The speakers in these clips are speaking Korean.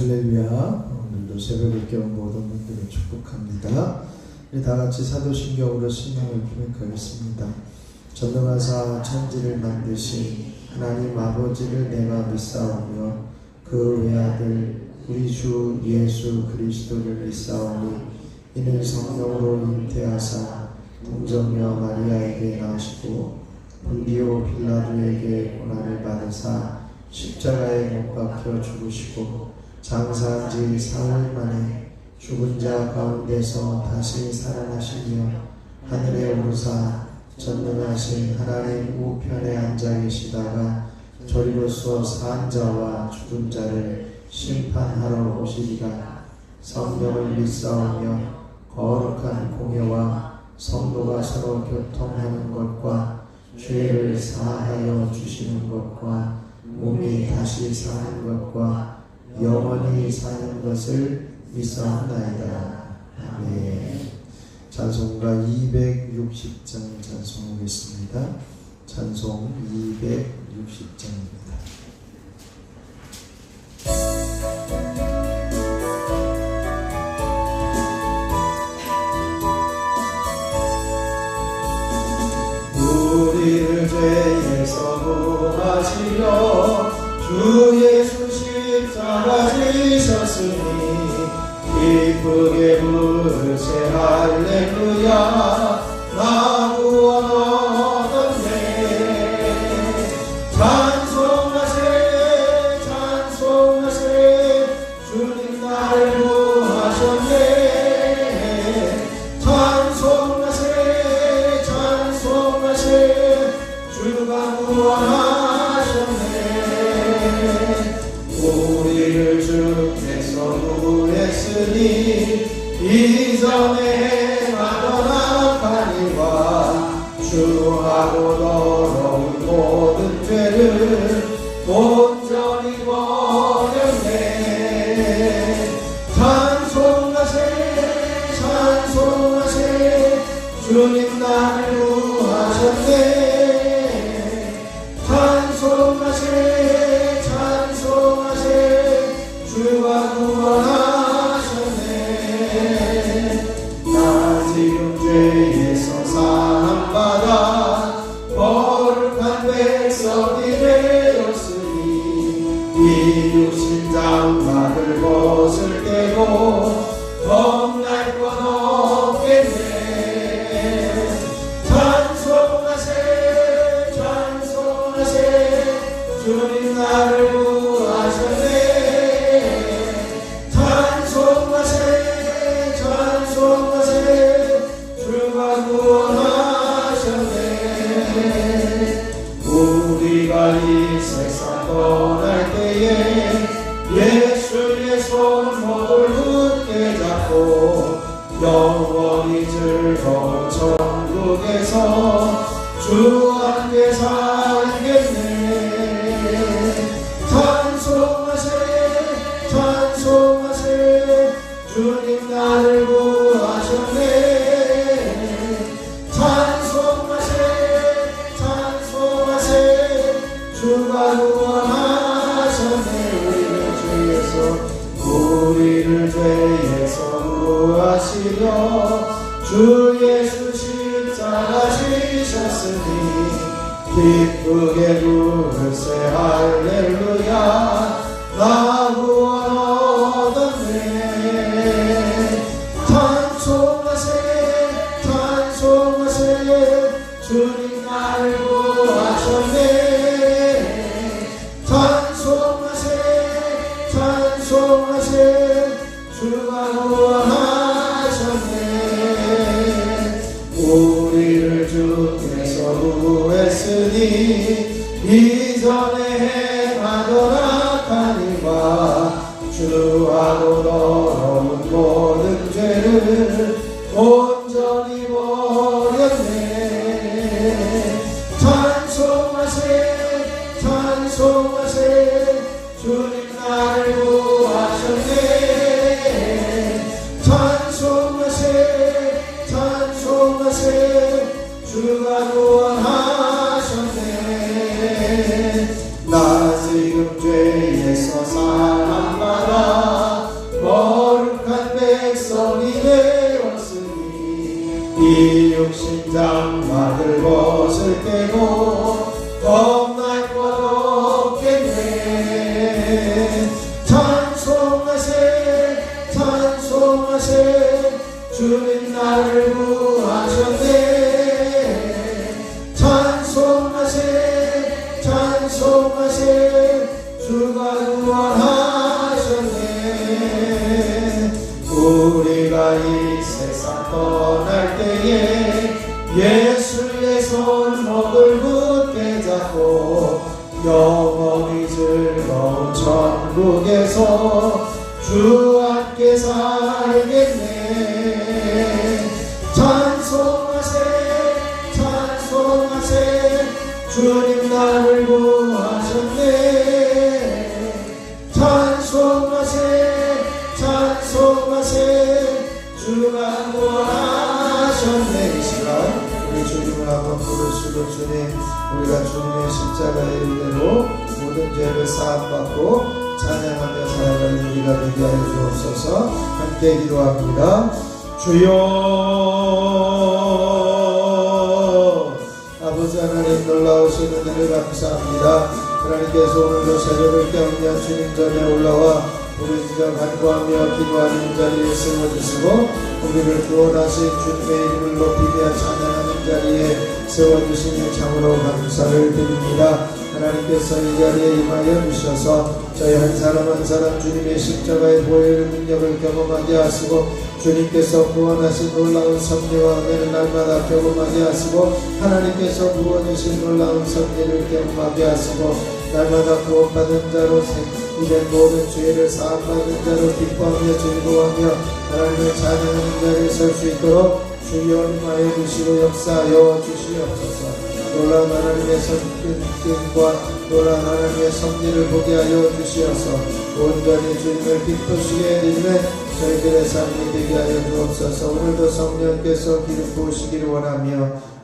할렐루야. 오늘도 새벽을 깨운 모든 분들을 축복합니다. 우리 다같이 사도신경으로 신앙을 고백하겠습니다. 전능하사 천지를 만드신 하나님 아버지를 내가 믿사오며 그 외아들 우리 주 예수 그리스도를 믿사오니 이는 성령으로 잉태하사 동정녀 마리아에게 나시고 본디오 빌라도에게 고난을 받으사 십자가에 못 박혀 죽으시고 장사한 지 사흘 만에 죽은 자 가운데서 다시 살아나시며 하늘에 오르사 전능하신 하나님 우편에 앉아 계시다가 저리로서 산 자와 죽은 자를 심판하러 오시리라. 성령을 믿사오며 거룩한 공예와 성도가 서로 교통하는 것과 죄를 사하여 주시는 것과 몸이 다시 사는 것과 영원히 사는 것을 믿사옵나이다. 아멘. 찬송가 260장 찬송하겠습니다. 찬송 260장입니다. 우리를 죄에서 구하시려 주 예수 십자가 지셨으니 기쁘게 부르세 할렐루야. 나 구원 얻었네. 찬송하세 찬송하세 주님 나를 구하셨네. 찬송하세 찬송하세 주가 구원하셨네. 우리를 주께서 구했으니 이전에 행하던 악한 일과 주하고 더러운 모든 죄를 온전히 버렸네. 찬송하세 찬송하세 주님 나를 구하셨네. 찬송하세 찬송하세 주가 구원하셨네. 나 지금 죄에서 사함받아 거룩한 백성이 되었으니 이 육신 장막을 벗을 때고 겁날 것 없겠네. 찬송하세 찬송하세 주님 나를 구하셨네. 찬송하세 찬송하세 주가 구원하셨네. 우리가 이 세상 떠날 때에 예수의 손목을 굳게 잡고 영원히 즐거운 천국에서 주와 함께 살겠네. 찬송하세 찬송하세 주님 나를 구하셨네. 찬송하세 찬송하세 주가 구원하셨네. 우리를 죄에서 구하시려 주 예수 십자가 지셨으니 기쁘게 부르세 할렐루야. 나 구원 얻었네. 찬송하세 찬송하세 주님 나를 구하셨네. 찬송하세 찬송하세 주가 구원하셨네. 우리를 주께서 구했으니 이전에 행하던 악한 일과 주하고 더러운 모든 죄를 온전히 버렸네. 찬송하세 찬송하세 주님 나를 구하셨네. 찬송하세 찬송하세 주가 구원하셨네. 나 지금 죄에서 사함받아 백성이 되었으니 이 육신장 받을 것을 깨고 겁날 것 없겠네. 찬송하세 찬송하세 주님 나를 구하셨네. 찬송하세 찬송하세 주가 구원하셨네. 우리가 이 세상 떠날 때에 예수의 손목을 굳게 잡고 영원히 즐거운 천국에서 주 함께 살겠네. 찬송하세 찬송하세 주님 나를 구하셨네. 찬송하세 찬송하세 주가 구원하셨네. 이 시간 우리 주님을 한번 부르시고 주님 우리가 주님의 십자가의 은혜로 모든 죄를 사함받고 찬양하며 살아가는 우리가 되게 하여 주옵소서. 함께 기도합니다. 주여 아버지 하나님 놀라우신 은혜를 감사합니다. 하나님께서 오늘도 새벽을 깨우며 주님 전에 올라와 부르짖어 간구하며 기도하는 자리에 세워주시고 우리를 구원하신 주님의 이름을 높이며 찬양하는 자리에 세워주시니 참으로 감사를 드립니다. 하나님께서 이 자리에 임하여 주셔서 저희 한 사람 한 사람 주님의 십자가의 보혈의 능력을 경험하게 하시고 주님께서 구원하신 놀라운 섭리와 은혜를 날마다 경험하게 하시고 하나님께서 부어주신 놀라운 섭리를 경험하게 하시고 날마다 구원받은 자로 이된 모든 죄를 사함받는 자로 기뻐하며 즐거워하며 하나님을 찬양하는 자리에 설 수 있도록 주여 임하여 주시고 역사하여 주시옵소서. 놀라운 하나님의 선뜻과 놀라운 하나님의 섭리를 보게 하여 주시어서 온전히 주님을 기쁘시게 해드리는 저희들의 삶이 되게 하여 주옵소서. 오늘도 성령께서 기름 부으시기를 원하며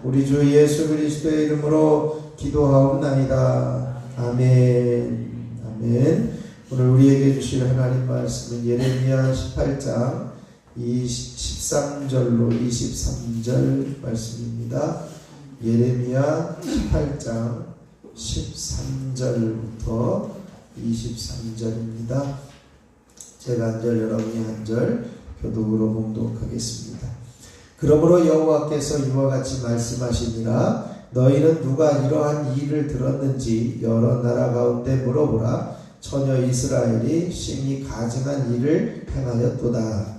우리 주 예수 그리스도의 이름으로 기도하옵나이다. 아멘. 아멘. 오늘 우리에게 주실 하나님 말씀은 예레미야 18장 13절로 23절 말씀입니다. 예레미야 18장 13절부터 23절입니다. 제가 한 절 여러분이 한 절 교독으로 봉독하겠습니다. 그러므로 여호와께서 이와 같이 말씀하시니라. 너희는 누가 이러한 일을 들었는지 여러 나라 가운데 물어보라. 처녀 이스라엘이 심히 가증한 일을 행하였도다.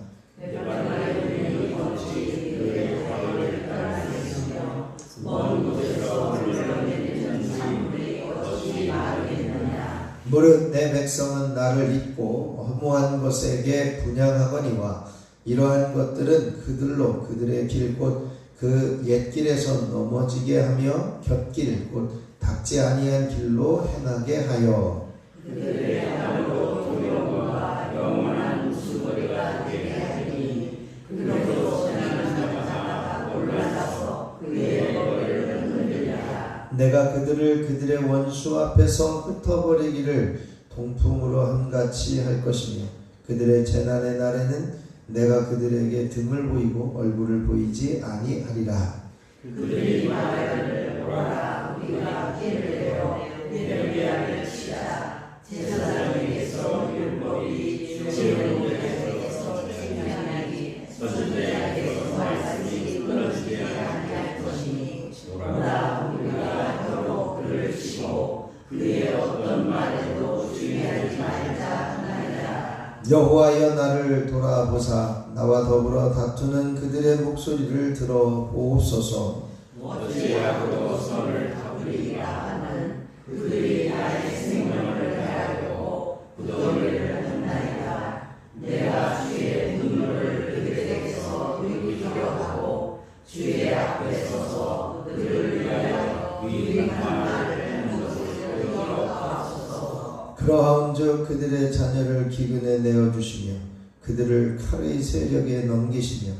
무릇 내 백성은 나를 잊고 허무한 것에게 분향하거니와 이러한 것들은 그들로 그들의 길 곧 그 옛길에서 넘어지게 하며 곁길 곧 닦지 아니한 길로 행하게 하여 그들의 땅으로 두려움과 영원한 우스거리가 되게 하니 그들로 지나는 자마다 올라가서 그의 머리를 흔들리라. 내가 그들을 그들의 원수 앞에서 흩어버리기를 동풍으로 함같이 할 것이며 그들의 재난의 날에는 내가 그들에게 등을 보이고 얼굴을 보이지 아니하리라. 그들이 말하기를 오라 우리가 길을 내어 내려비하를 치자. 제사장에게서 율법이 주님에게서 생명하기 선지자에게서 말씀이 끊어지지 아니할 것이니 오라 우리가 혀로 그를 치고 그의 어떤 말에도 주의하지 말자 하나이다. 여호와여 나를 돌아보사 나와 더불어 다투는 그들의 목소리를 들어보옵소서. 어찌하고 선을 다투리라 하는 그들이 나의 생명을 해하려고 부도를 한나이다. 내가 주의 분노를 그들에게서 느끼려 하고 주의 앞에 서서 그들을 위하여 위임한 말을 하는 것을 보도록 하옵소서. 그러한즉 그들의 자녀를 기근에 내어주시며 그들을 칼의 세력에 넘기시며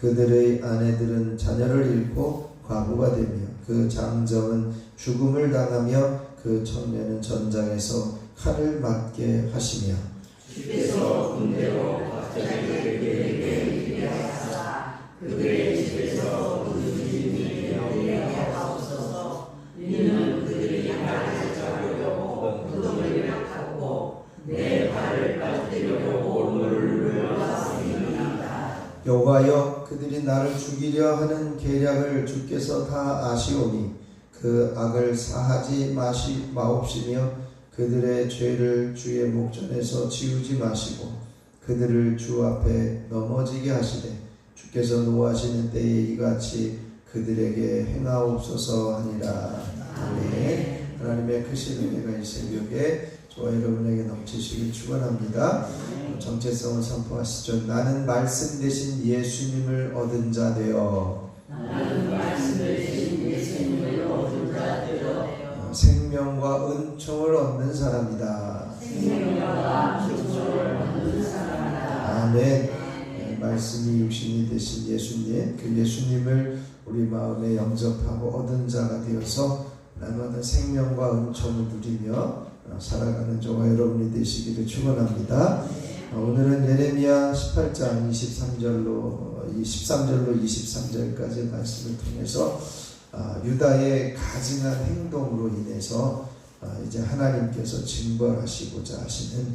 그들의 아내들은 자녀를 잃고 과부가 되며 그 장정은 죽음을 당하며 그 청년은 전장에서 칼을 맞게 하시며 주께서 군대로 갑자기 그들에게 여호와여 그들이 나를 죽이려 하는 계략을 주께서 다 아시오니 그 악을 사하지 마옵시며 그들의 죄를 주의 목전에서 지우지 마시고 그들을 주 앞에 넘어지게 하시되 주께서 노하시는 때에 이같이 그들에게 행하옵소서 하니라. 아멘. 하나님의 크신 은혜가 이 새벽에 저와 여러분에게 넘치시길 축원합니다. 정체성을 선포하시죠. 나는 말씀 대신 예수님을 얻은 자 되어 생명과 은총을 얻는 사람이다. 아멘. 말씀이 육신이 되신 예수님, 그 예수님을 우리 마음에 영접하고 얻은 자가 되어서 날마다 생명과 은총을 누리며 살아가는 저와 여러분이 되시기를 축원합니다. 오늘은 예레미야 18장 13절로 23절까지의 말씀을 통해서 유다의 가증한 행동으로 인해서 이제 하나님께서 징벌하시고자 하시는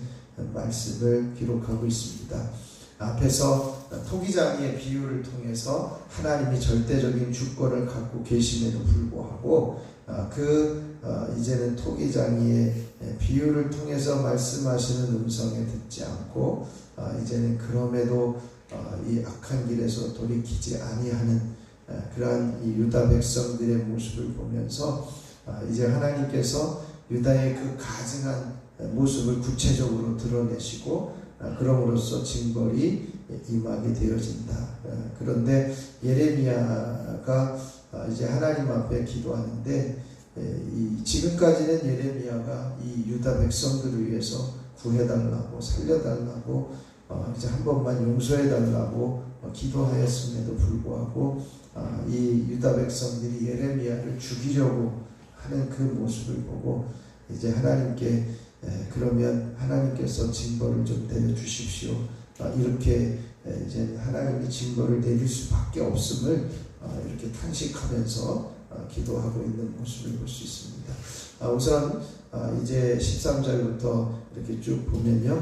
말씀을 기록하고 있습니다. 앞에서 토기장이의 비유를 통해서 하나님이 절대적인 주권을 갖고 계심에도 불구하고 이제는 토기장이의 비유를 통해서 말씀하시는 음성에 듣지 않고 이제는 그럼에도 이 악한 길에서 돌이키지 아니하는 그러한 이 유다 백성들의 모습을 보면서 이제 하나님께서 유다의 그 가증한 모습을 구체적으로 드러내시고 그럼으로써 징벌이 임하게 되어진다. 그런데 예레미야가 이제 하나님 앞에 기도하는데 지금까지는 예레미야가 이 유다 백성들을 위해서 구해달라고 살려달라고 이제 한 번만 용서해달라고 기도하였음에도 불구하고 이 유다 백성들이 예레미야를 죽이려고 하는 그 모습을 보고 이제 하나님께 그러면 하나님께서 징벌을 좀 내려주십시오. 이렇게 이제 하나님이 징벌을 내릴 수밖에 없음을 이렇게 탄식하면서 기도하고 있는 모습을 볼 수 있습니다. 우선 이제 13절부터 이렇게 쭉 보면요,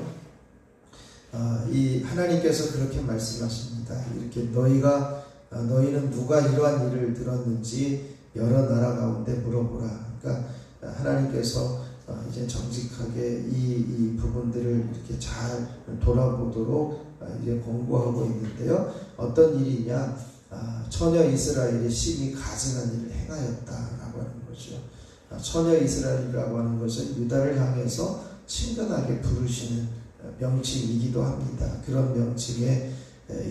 이 하나님께서 그렇게 말씀하십니다. 이렇게 너희는 누가 이러한 일을 들었는지 여러 나라 가운데 물어보라. 그러니까 하나님께서 이제 정직하게 이 부분들을 이렇게 잘 돌아보도록 이제 권고하고 있는데요. 어떤 일이냐? 처녀 이스라엘이 심히 가증한 일을 행하였다라고 하는 거죠. 처녀 이스라엘이라고 하는 것은 유다를 향해서 친근하게 부르시는 명칭이기도 합니다. 그런 명칭에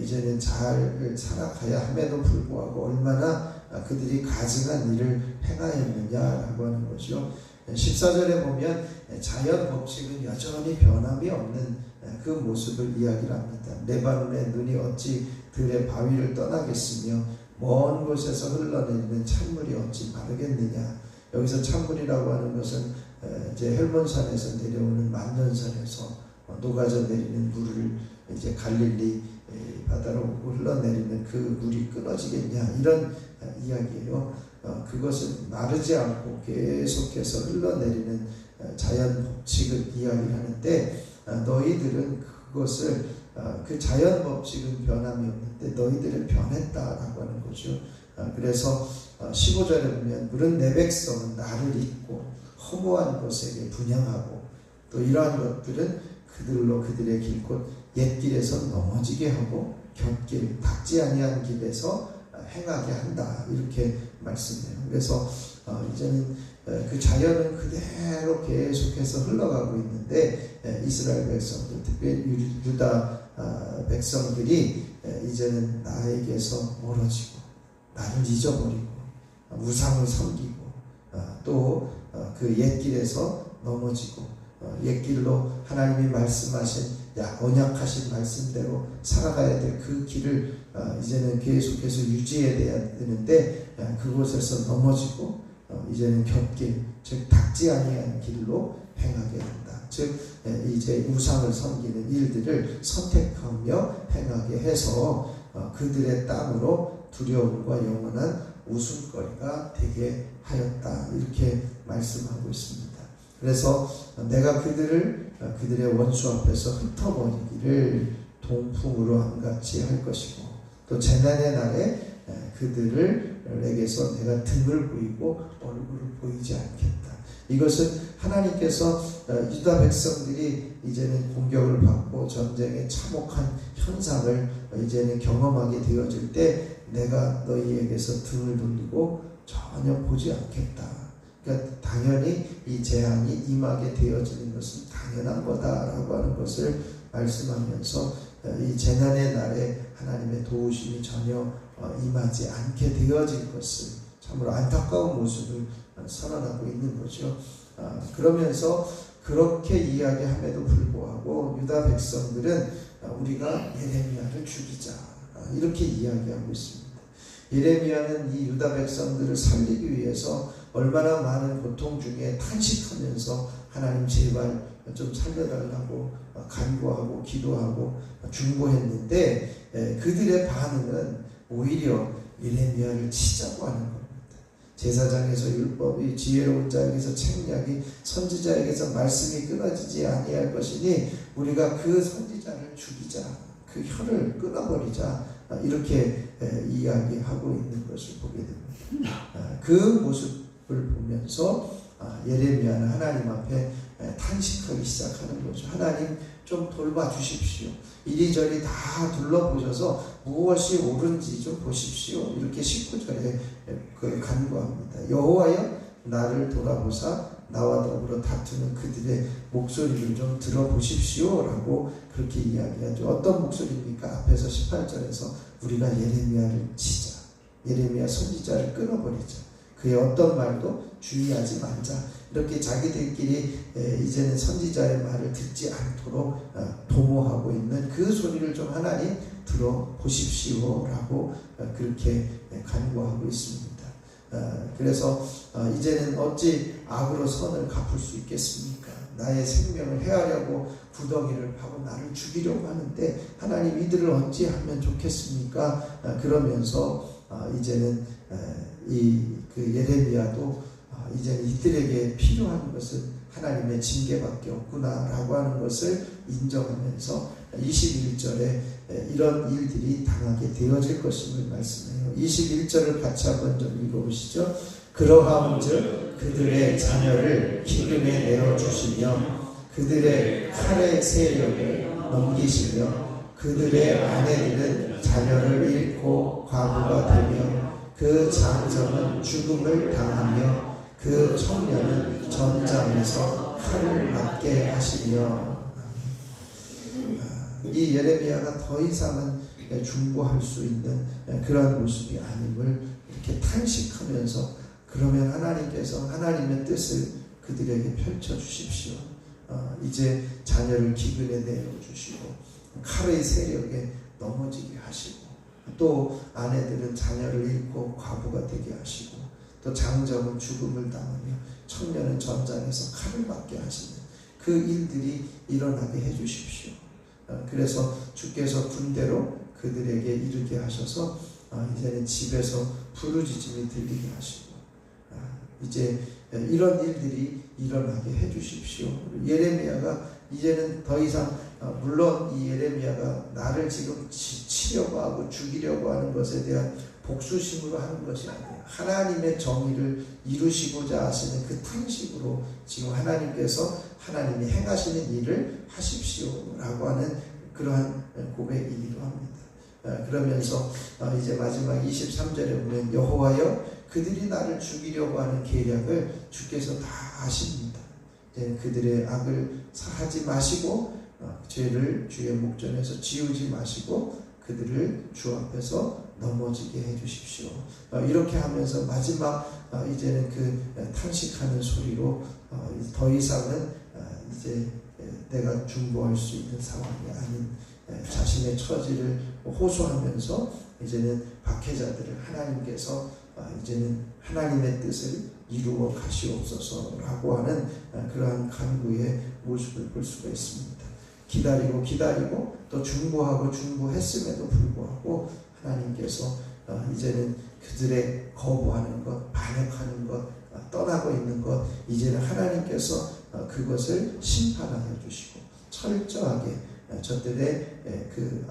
이제는 잘 살아가야 함에도 불구하고 얼마나 그들이 가증한 일을 행하였느냐라고 하는 거죠. 14절에 보면 자연 법칙은 여전히 변함이 없는 그 모습을 이야기를 합니다. 레바논의 눈이 어찌 들의 바위를 떠나겠으며 먼 곳에서 흘러내리는 찬물이 어찌 마르겠느냐. 여기서 찬물이라고 하는 것은 이제 헬몬산에서 내려오는 만년산에서 녹아져 내리는 물을 이제 갈릴리 바다로 흘러내리는 그 물이 끊어지겠냐, 이런 이야기예요. 그것은 마르지 않고 계속해서 흘러내리는 자연 법칙을 이야기하는데 너희들은 그것을 그 자연 법칙은 변함이 없는데 너희들은 변했다라고 하는 거죠. 그래서 15절에 보면 물은 내 백성은 나를 잊고 허무한 것에게 분향하고 또 이러한 것들은 그들로 그들의 길 곧 옛길에서 넘어지게 하고 곁길 닦지 아니한 길에서 행하게 한다, 이렇게 말씀해요. 그래서 이제는 그 자연은 그대로 계속해서 흘러가고 있는데 이스라엘 백성들, 특별히 유다 백성들이 이제는 나에게서 멀어지고 나를 잊어버리고 우상을 섬기고 또 그 옛길에서 넘어지고 옛길로 하나님이 말씀하신 언약하신 말씀대로 살아가야 될 그 길을 이제는 계속해서 유지해야 되는데 그곳에서 넘어지고 이제는 곁길, 즉 닦지 아니한 길로 행하게 된다. 즉 이제 우상을 섬기는 일들을 선택하며 행하게 해서 그들의 땅으로 두려움과 영원한 웃음거리가 되게 하였다, 이렇게 말씀하고 있습니다. 그래서 내가 그들의 원수 앞에서 흩어버리기를 동풍으로 함같이 할 것이고 또 재난의 날에 그들에게서 내가 등을 보이고 얼굴을 보이지 않겠다. 이것은 하나님께서 유다 백성들이 이제는 공격을 받고 전쟁에 참혹한 현상을 이제는 경험하게 되어질 때 내가 너희에게서 등을 돌리고 전혀 보지 않겠다. 그러니까 당연히 이 재앙이 임하게 되어지는 것은 당연한 거다라고 하는 것을 말씀하면서 이 재난의 날에 하나님의 도우심이 전혀 임하지 않게 되어질 것을 참으로 안타까운 모습을 선언하고 있는 거죠. 그러면서 그렇게 이야기함에도 불구하고 유다 백성들은 우리가 예레미야를 죽이자 이렇게 이야기하고 있습니다. 예레미야는 이 유다 백성들을 살리기 위해서 얼마나 많은 고통 중에 탄식하면서 하나님 제발 좀 살려달라고 간구하고 기도하고 중보했는데 그들의 반응은 오히려 예레미야를 치자고 하는 겁니다. 제사장에서 율법이 지혜로운 자에게서 책략이 선지자에게서 말씀이 끊어지지 아니할 것이니 우리가 그 선지자를 죽이자, 그 혀를 끊어버리자 이렇게 이야기하고 있는 것을 보게 됩니다. 그 모습을 보면서 예레미야는 하나님 앞에 탄식하기 시작하는 거죠. 하나님 좀 돌봐주십시오. 이리저리 다 둘러보셔서 무엇이 옳은지 좀 보십시오. 이렇게 19절에 간구합니다. 여호와여 나를 돌아보사 나와 더불어 다투는 그들의 목소리를 좀 들어보십시오 라고 그렇게 이야기하죠. 어떤 목소리입니까? 앞에서 18절에서 우리가 예레미야를 치자, 예레미야 선지자를 끊어버리자, 그의 어떤 말도 주의하지 말자, 이렇게 자기들끼리 이제는 선지자의 말을 듣지 않도록 도모하고 있는 그 소리를 좀 하나님 들어보십시오 라고 그렇게 간구하고 있습니다. 그래서 이제는 어찌 악으로 선을 갚을 수 있겠습니까? 나의 생명을 해하려고 구덩이를 파고 나를 죽이려고 하는데 하나님 이들을 어찌하면 좋겠습니까? 그러면서 이제는 그 예레미야도 이제는 이들에게 필요한 것은 하나님의 징계밖에 없구나라고 하는 것을 인정하면서 21절에 이런 일들이 당하게 되어질 것임을 말씀해요. 21절을 같이 한번 좀 읽어보시죠. 그러하온즉 그들의 자녀를 기름에 내어주시며 그들의 칼의 세력을 넘기시며 그들의 아내들은 자녀를 잃고 과부가 되며 그 장정은 죽음을 당하며 그 청년은 전장에서 칼을 맞게 하시며. 이 예레미야가 더 이상은 중보할 수 있는 그러한 모습이 아님을 이렇게 탄식하면서 그러면 하나님께서 하나님의 뜻을 그들에게 펼쳐 주십시오. 이제 자녀를 기근에 내어주시고 칼의 세력에 넘어지게 하시고 또 아내들은 자녀를 잃고 과부가 되게 하시고 또 장정은 죽음을 당하며 청년은 전장에서 칼을 맞게 하시는 그 일들이 일어나게 해주십시오. 그래서 주께서 군대로 그들에게 이르게 하셔서 이제는 집에서 부르짖음이 들리게 하시고 이제 이런 일들이 일어나게 해주십시오. 예레미야가 이제는 더 이상 물론 이 예레미야가 나를 지금 치려고 하고 죽이려고 하는 것에 대한 복수심으로 하는 것이 아니에요. 하나님의 정의를 이루시고자 하시는 그 탄식으로 지금 하나님께서 하나님이 행하시는 일을 하십시오라고 하는 그러한 고백이기도 합니다. 그러면서 이제 마지막 23절에 보면 여호와여 그들이 나를 죽이려고 하는 계략을 주께서 다 아십니다. 그들의 악을 사하지 마시고 죄를 주의 목전에서 지우지 마시고 그들을 주 앞에서 넘어지게 해주십시오. 이렇게 하면서 마지막 이제는 그 탄식하는 소리로 더 이상은 이제 내가 중보할 수 있는 상황이 아닌 자신의 처지를 호소하면서 이제는 박해자들을 하나님께서 이제는 하나님의 뜻을 이루어 가시옵소서라고 하는 그러한 간구의 모습을 볼 수가 있습니다. 기다리고 또 중보하고 중보했음에도 불구하고 하나님께서 이제는 그들의 거부하는 것, 반역하는 것, 떠나고 있는 것 이제는 하나님께서 그것을 심판하여 주시고 철저하게 저들의 그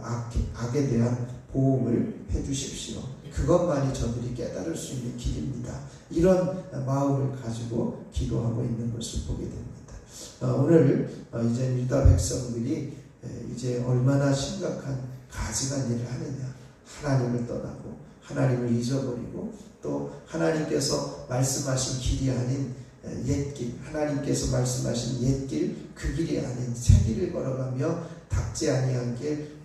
악에 대한 보험을 해주십시오. 그것만이 저들이 깨달을 수 있는 길입니다. 이런 마음을 가지고 기도하고 있는 것을 보게 됩니다. 오늘 이제 유다 백성들이 이제 얼마나 심각한 가증한 일을 하느냐. 하나님을 떠나고 하나님을 잊어버리고 또 하나님께서 말씀하신 길이 아닌 옛길, 하나님께서 말씀하신 옛길, 그 길이 아닌 새 길을 걸어가며 닥지 아니한 길,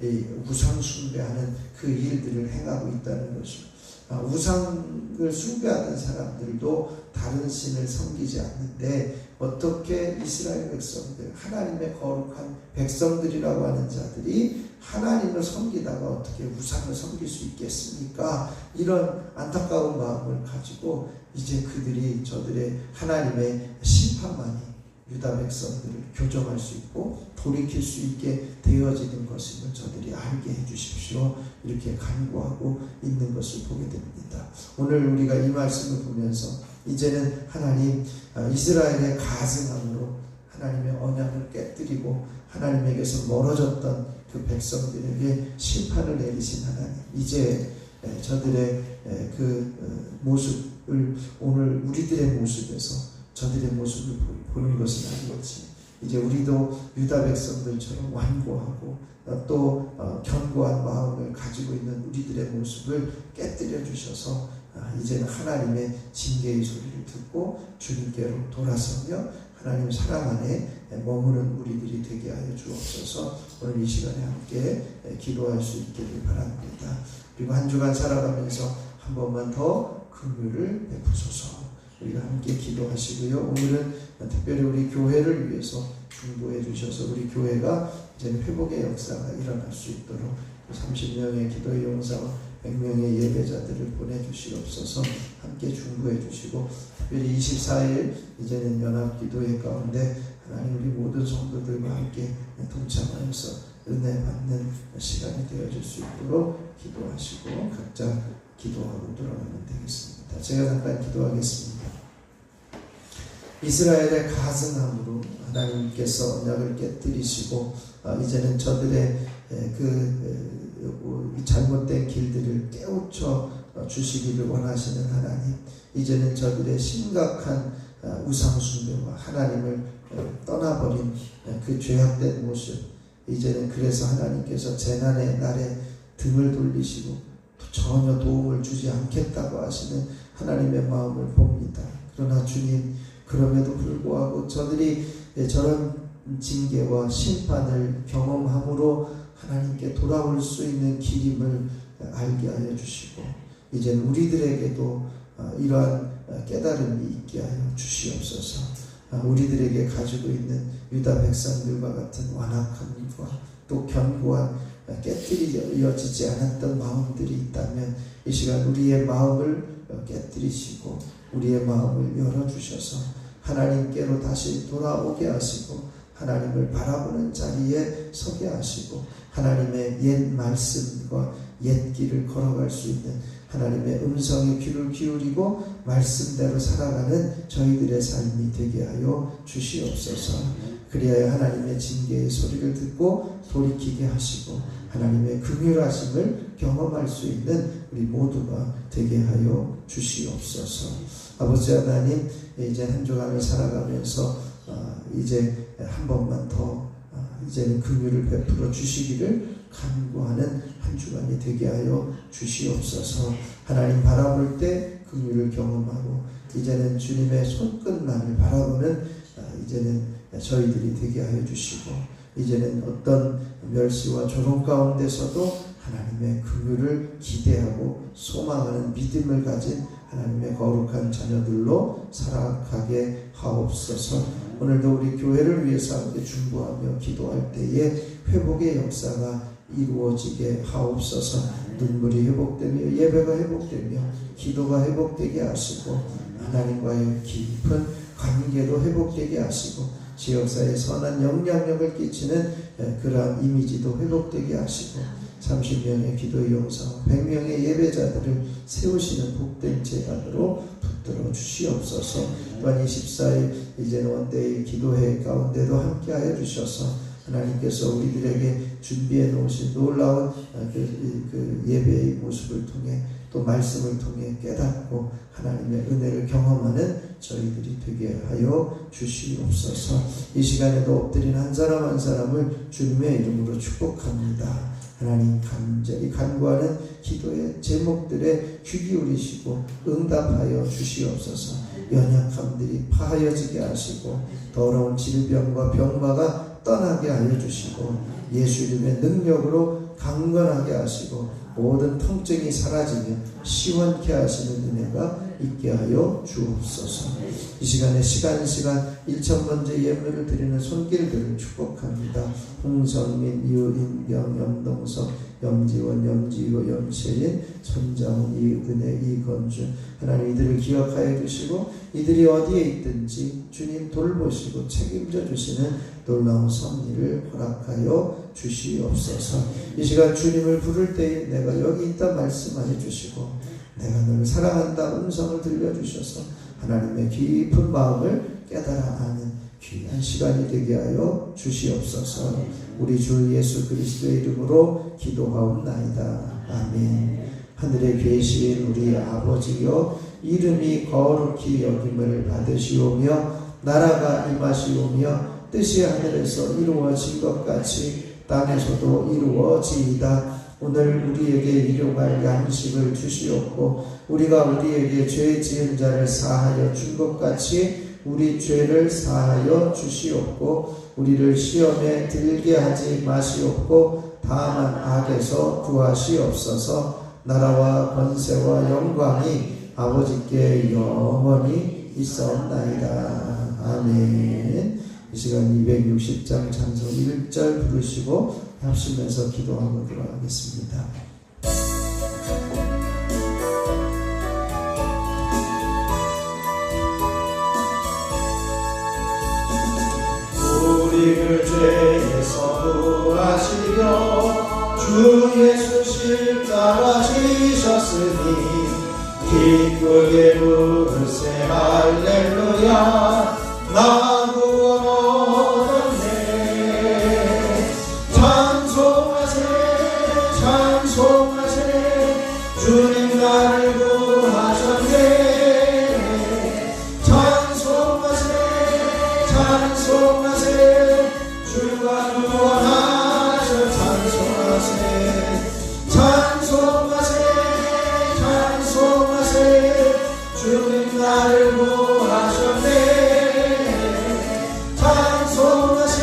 우상 숭배하는 그 일들을 행하고 있다는 것입니다. 우상을 숭배하는 사람들도 다른 신을 섬기지 않는데 어떻게 이스라엘 백성들, 하나님의 거룩한 백성들이라고 하는 자들이 하나님을 섬기다가 어떻게 우상을 섬길 수 있겠습니까? 이런 안타까운 마음을 가지고 이제 그들이 저들의 하나님의 심판만이 유다 백성들을 교정할 수 있고 돌이킬 수 있게 되어지는 것임을 저들이 알게 해주십시오. 이렇게 간구하고 있는 것을 보게 됩니다. 오늘 우리가 이 말씀을 보면서 이제는 하나님 이스라엘의 가증함으로 하나님의 언약을 깨뜨리고 하나님에게서 멀어졌던 그 백성들에게 심판을 내리신 하나님, 이제 저들의 그 모습을 오늘 우리들의 모습에서 저들의 모습을 보는 것은 아니었지. 이제 우리도 유다 백성들처럼 완고하고 또 견고한 마음을 가지고 있는 우리들의 모습을 깨뜨려 주셔서 이제는 하나님의 징계의 소리를 듣고 주님께로 돌아서며 하나님 사랑 안에 머무는 우리들이 되게 하여 주옵소서. 오늘 이 시간에 함께 기도할 수 있기를 바랍니다. 그리고 한 주간 살아가면서 한 번만 더 긍휼을 베푸소서. 우리가 함께 기도하시고요. 오늘은 특별히 우리 교회를 위해서 중보해 주셔서 우리 교회가 이제는 회복의 역사가 일어날 수 있도록 30명의 기도의 용사와 100명의 예배자들을 보내주시옵소서. 함께 중보해 주시고 특별히 24일 이제는 연합기도회 가운데 하나님 우리 모든 성도들과 함께 동참하여서 은혜 받는 시간이 되어질 수 있도록 기도하시고 각자 기도하고 돌아가면 되겠습니다. 제가 잠깐 기도하겠습니다. 이스라엘의 가증함으로 하나님께서 언약을 깨뜨리시고 이제는 저들의 그 잘못된 길들을 깨우쳐 주시기를 원하시는 하나님, 이제는 저들의 심각한 우상 숭배와 하나님을 떠나버린 그 죄악된 모습, 이제는 그래서 하나님께서 재난의 날에 등을 돌리시고 전혀 도움을 주지 않겠다고 하시는 하나님의 마음을 봅니다. 그러나 주님, 그럼에도 불구하고 저들이 저런 징계와 심판을 경험함으로 하나님께 돌아올 수 있는 길임을 알게 하여 주시고 이제는 우리들에게도 이러한 깨달음이 있게 하여 주시옵소서. 우리들에게 가지고 있는 유다 백성들과 같은 완악함과 또 견고한 깨뜨려지지 않았던 마음들이 있다면 이 시간 우리의 마음을 깨뜨리시고 우리의 마음을 열어주셔서 하나님께로 다시 돌아오게 하시고 하나님을 바라보는 자리에 서게 하시고 하나님의 옛 말씀과 옛 길을 걸어갈 수 있는 하나님의 음성에 귀를 기울이고 말씀대로 살아가는 저희들의 삶이 되게 하여 주시옵소서. 그리하여 하나님의 징계의 소리를 듣고 돌이키게 하시고 하나님의 긍휼하심을 경험할 수 있는 우리 모두가 되게 하여 주시옵소서. 아버지 하나님, 이제 한 주간을 살아가면서 이제 한 번만 더 이제는 긍휼을 베풀어 주시기를 간구하는 한 주간이 되게 하여 주시옵소서. 하나님 바라볼 때 긍휼을 경험하고 이제는 주님의 손끝만을 바라보는 이제는 저희들이 되게 하여 주시고 이제는 어떤 멸시와 조롱 가운데서도 하나님의 긍휼을 기대하고 소망하는 믿음을 가진 하나님의 거룩한 자녀들로 살아가게 하옵소서. 오늘도 우리 교회를 위해서 함께 중보하며 기도할 때에 회복의 역사가 이루어지게 하옵소서. 눈물이 회복되며 예배가 회복되며 기도가 회복되게 하시고 하나님과의 깊은 관계도 회복되게 하시고 지역사회에 선한 영향력을 끼치는 그러한 이미지도 회복되게 하시고 30명의 기도의 용사와 100명의 예배자들을 세우시는 복된 재단으로 붙들어 주시옵소서. 또한 24일 이제는 원데이 기도회 가운데도 함께하여 주셔서 하나님께서 우리들에게 준비해 놓으신 놀라운 그 예배의 모습을 통해 또 말씀을 통해 깨닫고 하나님의 은혜를 경험하는 저희들이 되게 하여 주시옵소서. 이 시간에도 엎드린 한 사람 한 사람을 주님의 이름으로 축복합니다. 하나님 간절히 간구하는 기도의 제목들에 귀 기울이시고 응답하여 주시옵소서. 연약함들이 파하여지게 하시고 더러운 질병과 병마가 떠나게 하여 주시고 예수 이름의 능력으로 강건하게 하시고 모든 통증이 사라지며 시원케 하시는 은혜가 있게 하여 주옵소서. 이 시간에 시간 1,000번째 예물을 드리는 손길들을 축복합니다. 홍성민, 이은경, 염동석, 염지원, 염지호, 염채린, 손장훈, 이은혜, 이건주 하나님 이들을 기억하여 주시고 이들이 어디에 있든지 주님 돌보시고 책임져 주시는 놀라운 섭리를 허락하여 주시옵소서. 이 시간 주님을 부를 때에 내가 여기 있다 말씀하여 주시고 내가 너를 사랑한다 음성을 들려주셔서 하나님의 깊은 마음을 깨달아 아는 귀한 시간이 되게 하여 주시옵소서. 우리 주 예수 그리스도의 이름으로 기도하옵나이다. 아멘. 하늘에 계신 우리 아버지여 이름이 거룩히 여김을 받으시오며 나라가 임하시오며 뜻이 하늘에서 이루어진 것 같이 땅에서도 이루어지이다. 오늘 우리에게 일용할 양식을 주시옵고 우리가 우리에게 죄 지은 자를 사하여 준 것 같이 우리 죄를 사하여 주시옵고 우리를 시험에 들게 하지 마시옵고 다만 악에서 구하시옵소서. 나라와 권세와 영광이 아버지께 영원히 있사옵나이다. 아멘. 이 시간 260장 찬송 1절 부르시고 합심해서 기도하고 돌아가겠습니다. 우리를 죄에서 구하시려 주 예수 십자가 지셨으니 기쁘게 부르세 할렐루야. 나 구원 얻었네. 찬송하세 찬송하세 주님 나를 구하셨네. 찬송하세 찬송하세 주가 구원하셔. 찬송하세 찬송하세 찬송하세 주님 나를 구하셨네. 찬송하세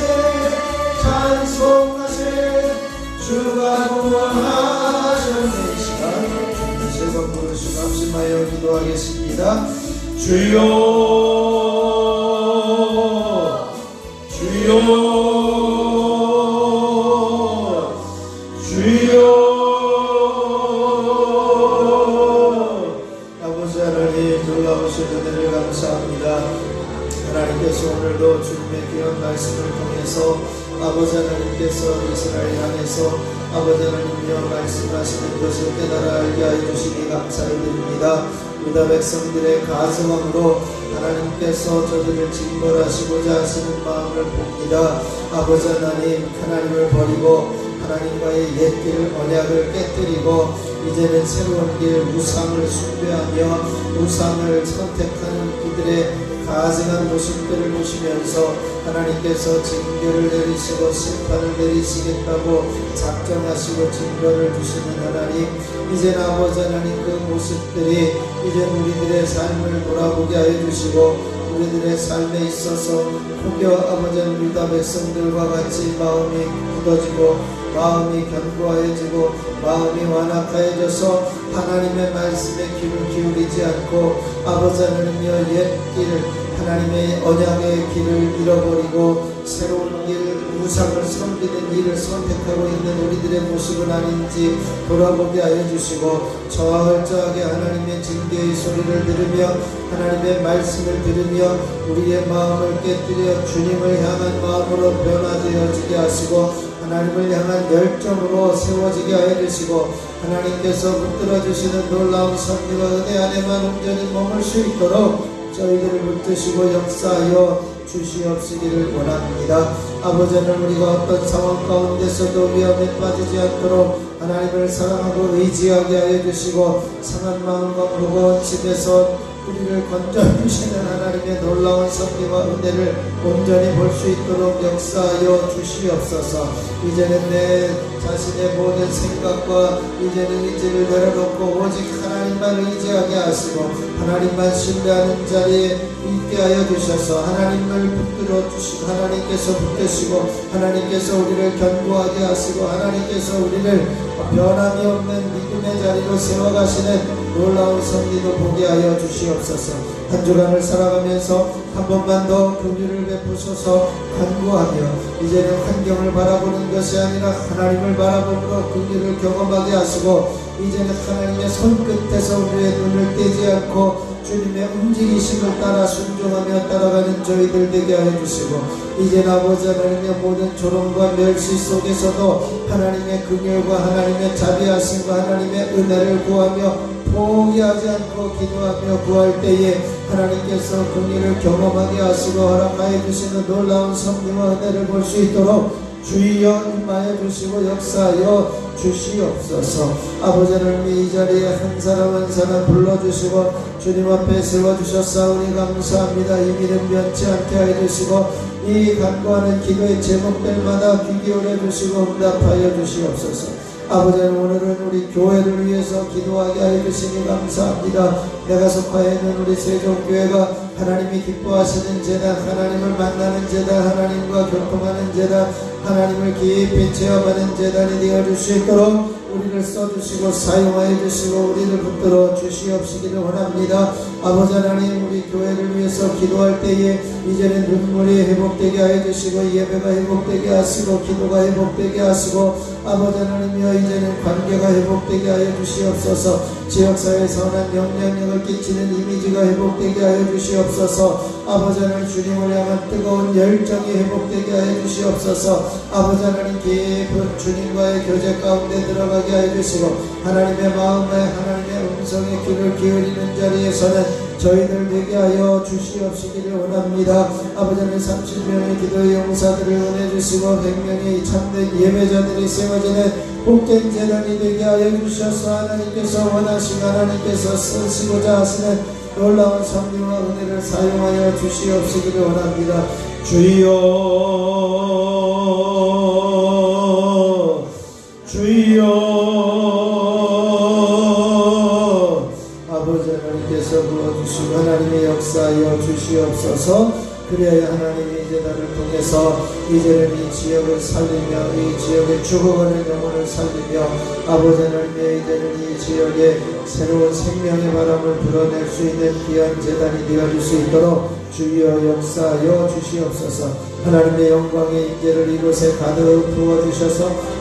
찬송하세 주가 구원하셨네. 시간 주님의 세번 부르시고 합심하여 기도하겠습니다. 주여 주여 주여. 아버지 하나님 놀라우신 은혜를 감사합니다. 하나님께서 오늘도 주님의 귀한 말씀을 통해서 아버지 하나님께서 이스라엘 향해서 아버지 하나님여 말씀하시는 것을 깨달아 알게 하여 주시니 감사드립니다. 유다 백성들의 가성함으로 하나님께서 저들을 징벌하시고자 하시는 마음을 봅니다. 아버지 하나님 하나님을 버리고 하나님과의 옛길 언약을 깨뜨리고 이제는 새로운 길 우상을 숭배하며 우상을 선택하는 이들의 가증한 모습들을 보시면서 하나님께서 징계를 내리시고 심판을 내리시겠다고 작정하시고 징벌을 주시는 하나님, 이제는 아버지 하나님 그 모습들이 이제 우리들의 삶을 돌아보게 하여 주시고 우리들의 삶에 있어서 혹여 아버지 하나님 유다 백성들과 같이 마음이 굳어지고 마음이 견고해지고 마음이 완악해져서 하나님의 말씀에 귀를 기울이지 않고 아버지 하나님여 옛길 하나님의 언약의 길을 잃어버리고 새로운 길 우상을 섬기는 일을 선택하고 있는 우리들의 모습은 아닌지 돌아보게 하여 주시고 철저하게 하나님의 징계의 소리를 들으며 하나님의 말씀을 들으며 우리의 마음을 깨뜨려 주님을 향한 마음으로 변화되어지게 하시고 하나님을 향한 열정으로 세워지게 하여 주시고 하나님께서 붙들어 주시는 놀라운 섭리와 은혜 안에만 온전히 머물 수 있도록 저희들을 붙드시고 역사하여 주시옵시기를 원합니다. 아버지 하나님, 우리가 어떤 상황 가운데서도 위험에 빠지지 않도록 하나님을 사랑하고 의지하게 하여 주시고, 상한 마음과 무거운 짐에서 우리를 건져주시는 하나님의 놀라운 섭리와 은혜를 온전히 볼 수 있도록 역사하여 주시옵소서. 이제는 내 자신의 모든 생각과 이제는 의지를 내려놓고 오직 하나님만 의지하게 하시고 하나님만 신뢰하는 자리에 있게 하여 주셔서 하나님을 붙들어 주시고 하나님께서 붙드시고 하나님께서 우리를 견고하게 하시고 하나님께서 우리를 변함이 없는 믿음의 자리로 세워가시는 놀라운 섭리도 보게 하여 주시옵소서. 한 주간을 살아가면서 한 번만 더 긍휼을 베푸소서. 간구하며 이제는 환경을 바라보는 것이 아니라 하나님을 바라보므로 긍휼을 경험하게 하시고 이제는 하나님의 손끝에서 우리의 눈을 떼지 않고 주님의 움직이심을 따라 순종하며 따라가는 저희들 되게 하여 주시고, 이제 아버지 하나님의 모든 조롱과 멸시 속에서도 하나님의 긍휼과 하나님의 자비하심과 하나님의 은혜를 구하며 포기하지 않고 기도하며 구할 때에 하나님께서 긍휼을 경험하게 하시고 허락하여 주시는 놀라운 섭리와 은혜를 볼 수 있도록 주여 임하여 주시고 역사하여 주시옵소서. 아버지 하나님, 이 자리에 한 사람 한 사람 불러주시고 주님 앞에 세워주셨사오니 감사합니다. 이 믿음 변치 않게 하여 주시고 이 간구하는 기도의 제목들마다 귀 기울여 주시고 응답하여 주시옵소서. 아버지 하나님, 오늘은 우리 교회를 위해서 기도하게 하여 주시니 감사합니다. 내가 속하여 있는 우리 세종교회가 하나님이 기뻐하시는 재단, 하나님을 만나는 재단, 하나님과 교통하는 재단, 하나님을 깊이 체험하는 재단이 되어줄 수 있도록 우리를 써주시고 사용하여 주시고 우리를 붙들어 주시옵시기를 원합니다. 아버지 하나님, 우리 교회를 위해서 기도할 때에 이제는 눈물이 회복되게 하여 주시고 예배가 회복되게 하시고 기도가 회복되게 하시고 아버지 하나님이여 이제는 관계가 회복되게 하여 주시옵소서. 지역사회에 선한 영향력을 끼치는 이미지가 회복되게 하여 주시옵소서. 아버지 하나님, 주님을 향한 뜨거운 열정이 회복되게 하여 주시옵소서. 아버지 하나님, 깊은 주님과의 교제 가운데 들어가게 하여 주시고 하나님의 마음에 하나님의 음성에 귀를 기울이는 자리에서는 저희들 되게 하여 주시옵시기를 원합니다. 아버지 하나님, 30명의 기도의 용사들을 은혜 주시고 100명의 참된 예배자들이 세워지는 복된 재단이 되게 하여 주셔서 하나님께서 원하시고 하나님께서 쓰시고자 하시는 놀라운 섭리와 은혜를 사용하여 주시옵시기를 원합니다. 주여 주여, 아버지 하나님께서 부어주시고 하나님의 역사하여 주시옵소서. 그래야 하나님이 이제 나를 통해서 이제는 이 지역을 살리며 이 지역에 죽어가는 영혼을 살리며 아버지 하나님의 이제는 이 지역에 새로운 생명의 바람을 불어낼 수 있는 귀한 재단이 되어줄 수 있도록 주여 역사하여 주시옵소서. 하나님의 영광의 임재를 이곳에 가득 부어주셔서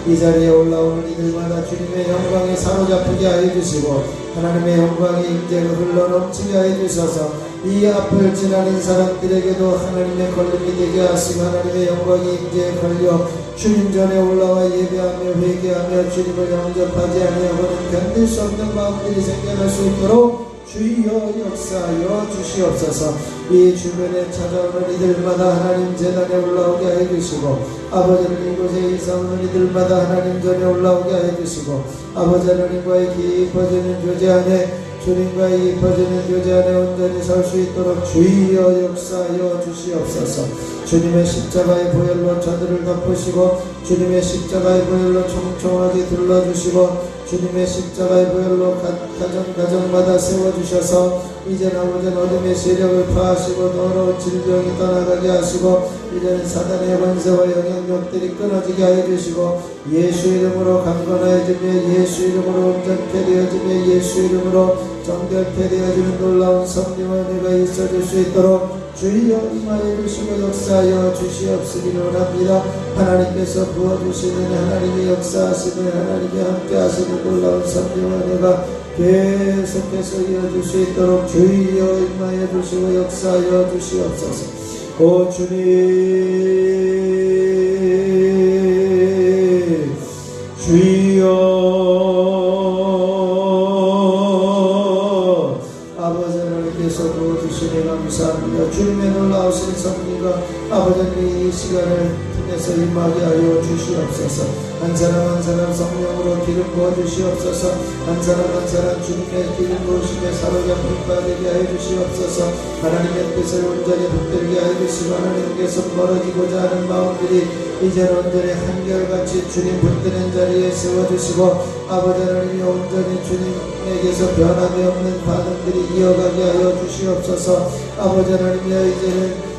이 자리에 올라오는 이들마다 주님의 영광에 사로잡히게 하여 주시고 하나님의 영광의 임재가 흘러넘치게 하여 주셔서 이 앞을 지나는 사람들에게도 하나님의 걸림이 되게 하시고 하나님의 영광의 임재에 걸려 주님 전에 올라와 예배하며 회개하며 주님을 영접하지 아니하고는 견딜 수 없는 마음들이 생겨날 수 있도록 주여 역사하여 주시옵소서. 이 주변에 찾아오는 이들마다 하나님 재단에 올라오게 하여 주시고 아버지는 이곳에 이사오는 이들마다 하나님 전에 올라오게 하여 주시고 아버지 하나님과의 깊어지는 교제 안에 주님과의 깊어지는 교제 안에 온전히 설 수 있도록 주여 역사하여 주시옵소서. 주님의 십자가의 보혈로 저들을 덮으시고 주님의 십자가의 보혈로 총총하게 둘러주시고 주님의 십자가의 보혈로 가정마다 세워주셔서 이제는 아버지는 어둠의 세력을 파하시고 더러운 질병이 떠나가게 하시고 이제는 사단의 권세와 영향력들이 끊어지게 하여 주시고 예수 이름으로 강건하여지며 예수 이름으로 온전케 되어지며 예수 이름으로 정결케 되어지는 놀라운 섭리와 은혜가 있어질 수 있도록 주여 임하여 주시고 역사하여 주시옵시기를 원합니다. 하나님께서 부어주시는 하나님의 역사하시는 하나님의 함께하시는 놀라운 섭리와 은혜가 계속해서 이어질 수 있도록 주여 임하여 주시고 역사하여 주시옵소서. 오 주님 주여 감사합니다. 주님의 놀라우신 섭리가 아버지 하나님 이 시간을 통해서 임하게 하여 주시옵소서. 한 사람 한 사람 성령으로 기름 부어 주시옵소서. 한 사람 한 사람 주님의 기름 부으심에 사로잡힌 바 되게 하여 주시옵소서. 하나님의 뜻을 온전히 붙들게 하여 주시고 하나님께서 멀어지고자 하는 마음들이 이제는 온전히 한결같이 주님 붙드는 자리에 세워주시고 아버지 하나님이 온전히 주님에게서 변함이 없는 반응들이 이어가게 하여 주시옵소서. 아버지 하나님이여 이제는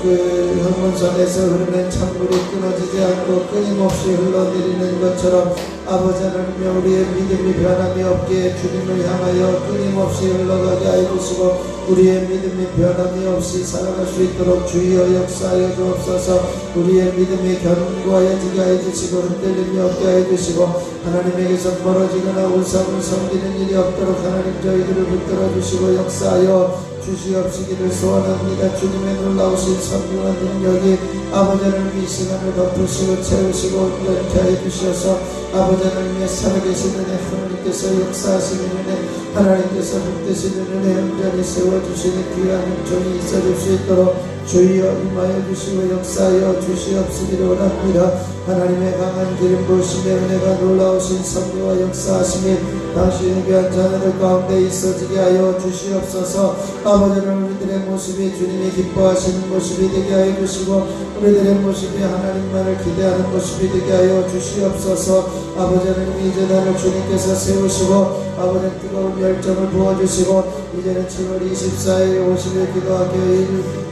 그 현문선에서 흐르는 찬물이 끊어지지 않고 끊임없이 흘러내리는 것처럼 아버지 하나님이여 우리의 믿음이 변함이 없게 주님을 향하여 끊임없이 흘러가게 하여 주시고 우리의 믿음이 변함이 없이 살아갈 수 있도록 주여 역사하여 주옵소서. 우리의 믿음이 견고하여지게 하여 주시고 흔들림이 없게 하여 주시고 하나님에게서 멀어지거나 우상을 섬기는 일이 없도록 하나님 저희들을 붙들어 주시고 역사하여 주시옵시기를 소원합니다. 주님의 놀라우신 선비와 능력이 아버지 하나님 이 시간을 덮으시고 채우시고 온전케 하여 주셔서 아버지 하나님의 살아계신 은혜 하나님께서 역사하시는 은혜 하나님께서 붙드시는 은혜 온전히 세워주시는 귀한 은총이 있어질 수 있도록 주여 임하여 주시고 역사하여 주시옵시기를 원합니다. 하나님의 강한 기름 부으심의 은혜가 놀라우신 선비와 역사하심이 당신의 귀한 자녀들 가운데 있어지게 하여 주시옵소서. 아버지 하나님 우리들의 모습이 주님이 기뻐하시는 모습이 되게 하여 주시고 우리들의 모습이 하나님만을 기대하는 모습이 되게 하여 주시옵소서. 아버지 하나님 이제 나를 주님께서 세우시고 아버지 뜨거운 열정을 부어주시고 이제는 7월 24일 50일 기도하기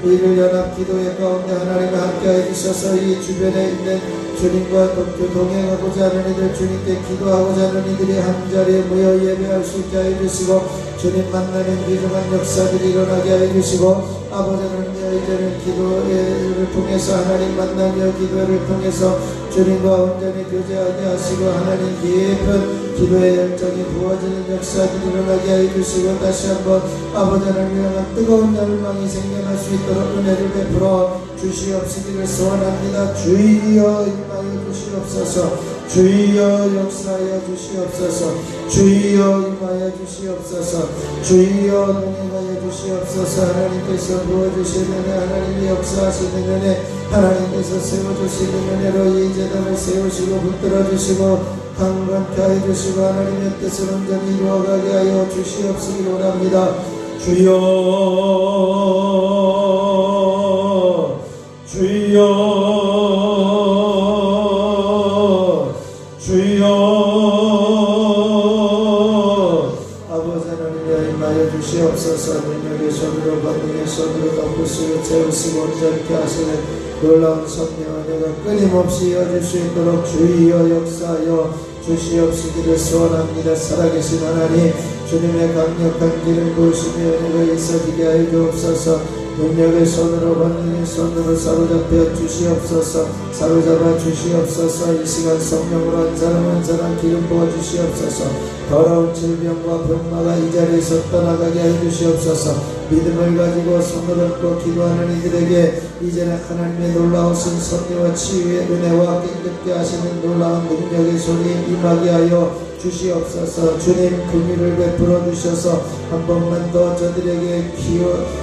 일일 연합 기도회 가운데 하나님과 함께해 주셔서 이 주변에 있는 주님과 동행하고자 하는 이들 주님께 기도하고자 하는 이들이 한자리에 모여 예배할 수 있게 하여 주시고 주님 만나는 귀중한 역사들이 일어나게 하여 주시고 아버지 하나님 이제는 기도를 통해서 하나님 만나며 기도를 통해서 주님과 온전히 교제하게 하시고 하나님 깊은 기도의 열정이 부어지는 역사들이 일어나게 하여 주시고 다시 한번 아버지 하나님 향한 뜨거운 열망이 생겨날 수 있도록 은혜를 베풀어 주시옵시기를 소원합니다. 주여 임하여 주시옵소서. 주여 역사하여 주시옵소서. 주여 임하여 주시옵소서. 주여 동행하여 주시옵소서. 하나님께서 부어주시는 은혜 하나님이 역사하시는 은혜 하나님께서 세워주시는 은혜로 이 재단을 세우시고 붙들어주시고 강건케 하여 주시고 하나님의 뜻을 온전히 이루어가게 하여 주시옵시기 원합니다. 주여 주여 주여 아버지 하나님이여 임하여 주시옵소서. 능력의 손으로 권능의 손으로 덮으시고 채우시고 온전케 하시는 놀라운 섭리와 은혜가 끊임없이 이어질 수 있도록 주여 역사하여 주시옵시기를 소원합니다. 살아계신 하나님 주님의 강력한 기름 부으심의 은혜가 있어지게 하여 주옵소서. 능력의 손으로 권능의 손으로 사로잡혀 주시옵소서. 사로잡아 주시옵소서. 이 시간 성령으로 한 사람 한 사람 기름 부어 주시옵소서. 더러운 질병과 병마가 이 자리에서 떠나가게 해 주시옵소서. 믿음을 가지고 손을 얹고 기도하는 이들에게 이제는 하나님의 놀라우신 섭리와 치유의 은혜와 깨끗게 하시는 놀라운 능력의 손이 임하게 하여 주시옵소서. 주님 긍휼을 베풀어 주셔서 한 번만 더 저들에게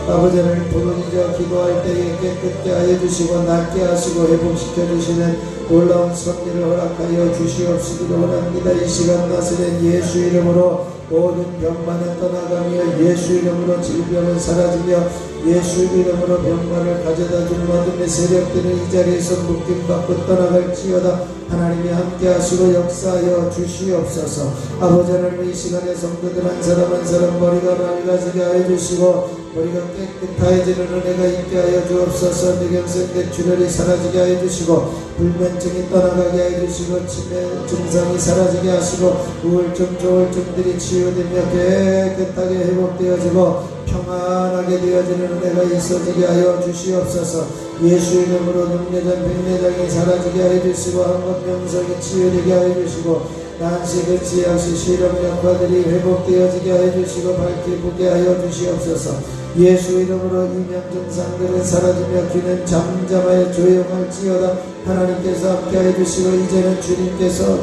아버지 하나님 부르짖어 기도할 때에 깨끗게 하여 주시고 낫게 하시고 회복시켜 주시는 놀라운 섭리를 허락하여 주시옵시기를 원합니다. 이 시간 나서는 예수 이름으로 모든 병만은 떠나가며 예수 이름으로 질병은 사라지며 예수 이름으로 병만을 가져다주는 어둠의 세력들은 이 자리에서 묶임받고 떠나갈지어다. 하나님이 함께 하시고 역사하여 주시옵소서. 아버지 하나님 이 시간에 성도들 한 사람 한 사람 머리가 맑아지게 하여 주시고 머리가 깨끗해지는 은혜가 있게 하여 주옵소서. 뇌경색 뇌출혈이 사라지게 하여 주시고 불면증이 떠나가게 하여 주시고 치매 증상이 사라지게 하시고 우울증 조울증들이 치유되며 깨끗하게 회복되어지고 평안하게 되어지는 은혜가 있어지게 하여 주시옵소서. 예수 이름으로 눈내장 백내장이 사라지게 하여 주시고 한번명성이 치유되게 하여 주시고 난시 지하시 실험 역과들이 회복되어지게 하여 주시고 밝게 보게 하여 주시옵소서. 예수 이름으로 이명 증상들은 사라지며 귀는 잠잠하여 조용할지어다. 하나님께서 함께하여 주시고 이제는 주님께서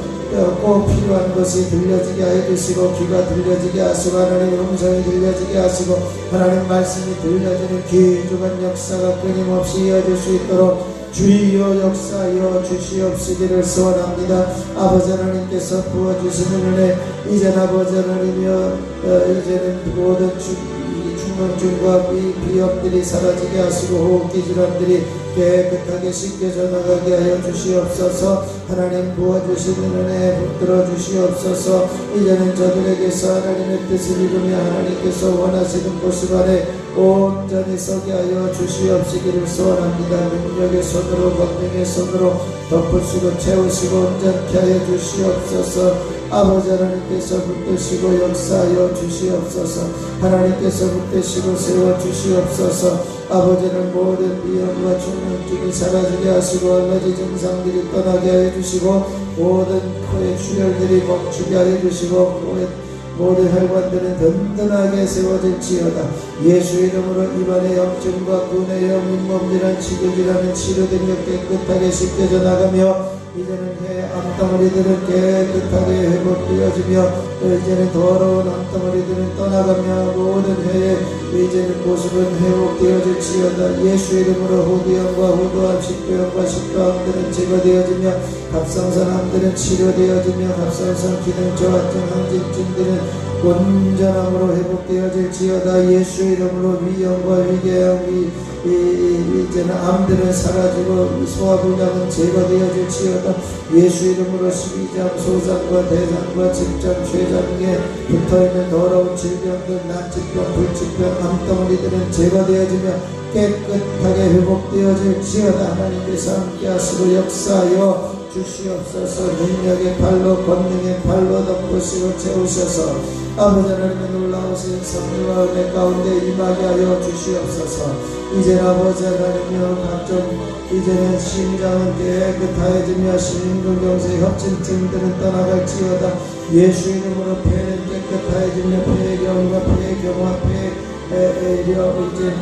꼭 필요한 것이 들려지게 해주시고 귀가 들려지게 하시고 하나님의 음성이 들려지게 하시고 하나님 말씀이 들려지는 귀중한 역사가 끊임없이 이어질 수 있도록 주여 역사하여 주시옵시기를 소원합니다. 아버지 하나님께서 부어주시는 은혜 이제는 아버지 하나님이여 이제는 모든 중증과 비염들이 사라지게 하시고 호흡기 질환들이 깨끗하게 씻겨져 나가게 하여 주시옵소서. 하나님 부어주시는 은혜 붙들어 주시옵소서. 이제는 저들에게서 하나님의 뜻을 이루며 하나님께서 원하시는 곳 안에 온전히 서게 하여 주시옵시기를 소원합니다. 능력의 손으로 권능의 손으로 덮으시고 채우시고 온전케 하여 주시옵소서. 아버지 하나님께서 붙드시고 역사하여 주시옵소서. 하나님께서 붙드시고 세워주시옵소서. 아버지는 모든 비염과 충농증이 사라지게 하시고 알러지 증상들이 떠나게 하여 주시고 모든 코의 출혈들이 멈추게 하여 주시고 모든 혈관들은 든든하게 세워질지어다. 예수 이름으로 입안의 염증과 군의 염, 잇몸질환, 치교질환은 치료되며 깨끗하게 씻겨져 나가며 이제는 해 암덩어리들은 깨끗하게 회복되어지며 이제는 더러운 암덩어리들은 떠나가며 모든 해의 이제는 모습은 회복되어질지어다. 예수 이름으로 호두염과 호두암, 식도염과 식도암들은 제거되어지며 갑상선암들은 치료되어지며 갑상선 기능 저하증, 항진증들은 온전함으로 회복되어질지어다. 예수 이름으로 위염과 위궤양, 이제는 암들은 사라지고 소화불량은 제거되어질지어다. 예수 이름으로 십이장, 소장과 대장과 직장, 췌장에 붙어있는 더러운 질병들, 난치병, 불치병, 암덩어리들은 제거되어지며 깨끗하게 회복되어질지어다. 하나님께서 함께하시고 역사하여 주시옵소서. 능력의 팔로 권능의 팔로 덮으시고 채우셔서 아버지 하나님의 놀라우신 섭리와 은혜 가운데 임하게 하여 주시옵소서. 이제 아버지 하나님이여 각종 이제는 심장은 깨끗하여지며 심근경색 협진증들은 떠나갈지어다. 예수 이름으로 폐는 깨끗하여지며 폐경과 폐경화 폐려 이제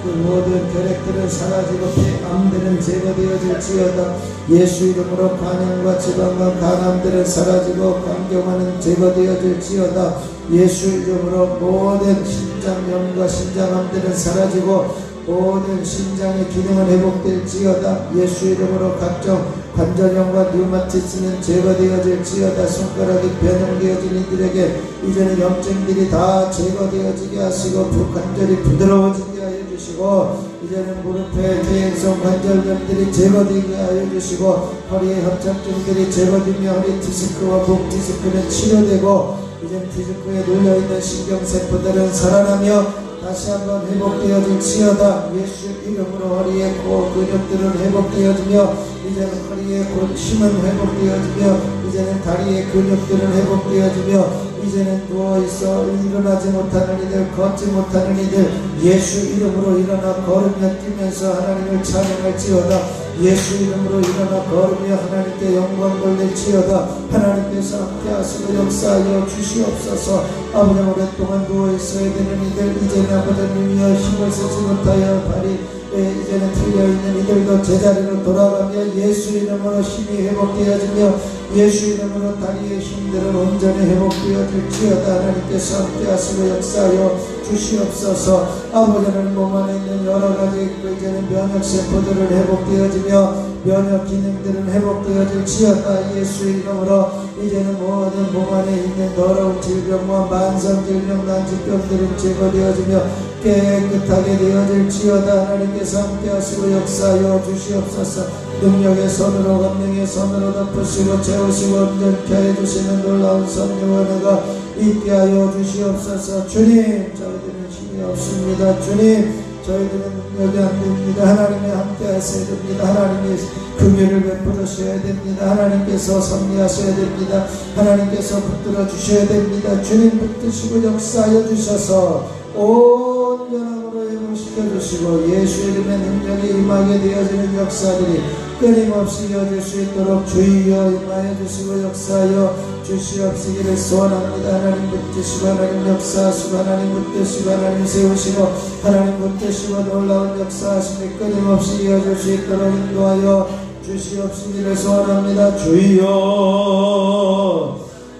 그 모든 결핵들은 사라지고 폐암들은 제거되어질지어다. 예수 이름으로 간염과 지방과 간암들은 사라지고 간경화는 제거되어질지어다. 예수 이름으로 모든 신장염과 신장암들은 사라지고 모든 신장의 기능은 회복될지어다. 예수 이름으로 각종 관절염과 류마티스는 제거되어질지어다. 손가락이 변형되어진 이들에게 이제는 염증들이 다 제거되어지게 하시고 관절이 부드러워지게 하여 주시고 이제는 무릎의 퇴행성 관절염들이 제거되게 하여 주시고 허리의 협착증들이 제거되며 허리 디스크와 목 디스크는 치료되고 이제는 디스크에 눌려있는 신경세포들은 살아나며 다시 한번 회복되어질지어다. 예수 이름으로 허리의 코 근육들은 회복되어지며 이제는 허리의 힘은 회복되어지며 이제는 다리의 근육들은 회복되어지며 이제는 누워있어 일어나지 못하는 이들 걷지 못하는 이들 예수 이름으로 일어나 걸으며 뛰면서 하나님을 찬양할지어다. 예수 이름으로 일어나 걸으며 하나님께 영광 돌릴지어다. 하나님께서 함께하시고 역사하여 주시옵소서. 아버지 오랫동안 누워있어야 되는 이들 이제는 아버지님이여 힘을 쓰지 못하여 발이 이제는 틀려있는 이들도 제자리로 돌아가며 예수 이름으로 힘이 회복되어지며 예수 이름으로 다리의 힘들은 온전히 회복되어질지어다. 하나님께서 함께하시고 역사하여 주시옵소서. 아버지는 몸 안에 있는 여러가지 이제는 면역세포들을 회복되어지며 면역 기능들은 회복되어질지어다. 예수 이름으로 이제는 모든 몸 안에 있는 더러운 질병과 만성질병, 난치병들은 제거되어지며 깨끗하게 되어질지어다. 하나님께서 함께하시고 역사하여 주시옵소서. 능력의 손으로 권능의 손으로 덮으시고 채우시고 온전케 해주시는 놀라운 섭리와 은혜가 있게 하여 주시옵소서. 주님 저희들은 힘이 없습니다. 주님 저희들은 능력이 안 됩니다. 하나님이 함께 하셔야 됩니다. 하나님이 긍휼을 베풀으셔야 됩니다. 하나님께서 섭리하셔야 됩니다. 하나님께서 붙들어 주셔야 됩니다. 주님 붙드시고 역사하여 주셔서 온전함으로 회복시켜 주시고 예수 이름의 능력이 임하게 되어지는 역사들이 끊임없이 이어질 수 있도록 주여 임하여 주시고 역사하여 주시옵시기를 소원합니다. 하나님 붙드시고 하나님 역사하시고 하나님 붙드시고 하나님 세우시고 하나님 붙드시고 놀라운 역사하심이 끊임없이 이어질 수 있도록 인도하여 주시옵시기를 소원합니다. 주여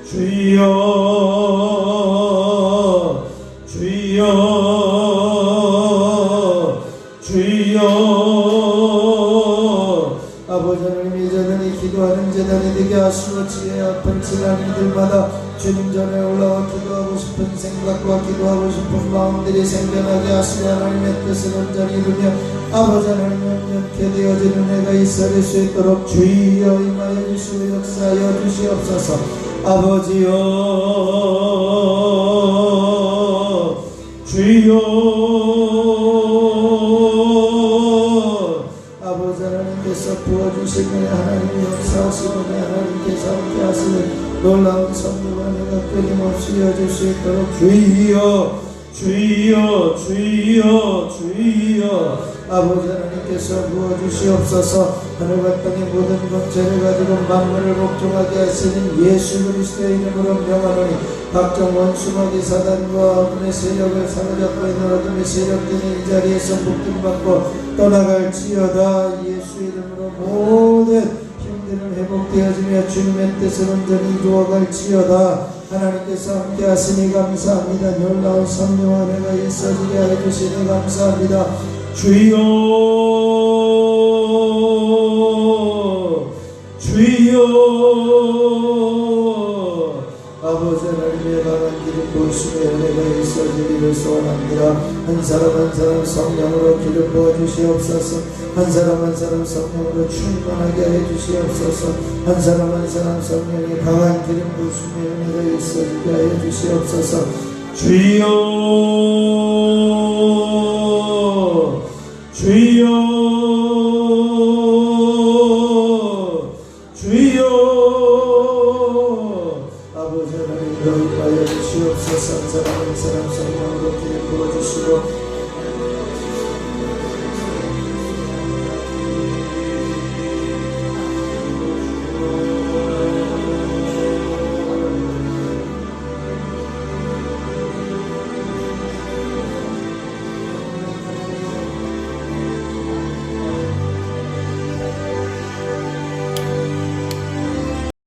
주여 주여 주여. 아버지 하나님, 이 재단이 기도하는 재단이 되게 하시고 지혜 아픈 지난이들마다 주님 전에 올라와 기도하고 싶은 생각과 기도하고 싶은 마음들이 생겨나게 하시고 하나님의 뜻을 온전히 이루며 아버지 하나님 연약해 되어지는 애가 있어질 수 있도록 주여 임하여 주시고 역사하여 주시옵소서. 아버지여 주여. 아버지 하나님께서 부어주시면 하나님이 역사하시고 하나님께서 함께하시는 놀라운 선물과 내가 끊임없이 이어질 수 있도록 주여 주여 주여 주여. 아버지 하나님께서 부어주시옵소서. 하늘과 땅의 모든 권세를 가지고 만물을 복종하게 하시는 예수 그리스도의 이름으로 명하노니 각종 원수마귀 사단과 어둠의 세력을 사로잡고 있는 어둠의 세력들이 이 자리에서 묶임받고 떠나갈지어다. 예수 이름으로 모든 힘들은 회복되어지며 주님의 뜻을 온전히 이루어갈지어다. 하나님께서 함께 하시니 감사합니다. 놀라운 성령과 은혜가 있어지게 해주시니 감사합니다. 주여 주여. 아버지 하나님의 강한 기름 부으심에 은혜가 있어지기를 소원합니다. 한 사람 한 사람 성령으로 기름 부어주시옵소서. 한 사람 한 사람 성령으로 충만하게 해주시옵소서. 한 사람 한 사람 성령의 강한 기름 부으심에 은혜가 있어지게 해주시옵소서. 주여 주여 주여.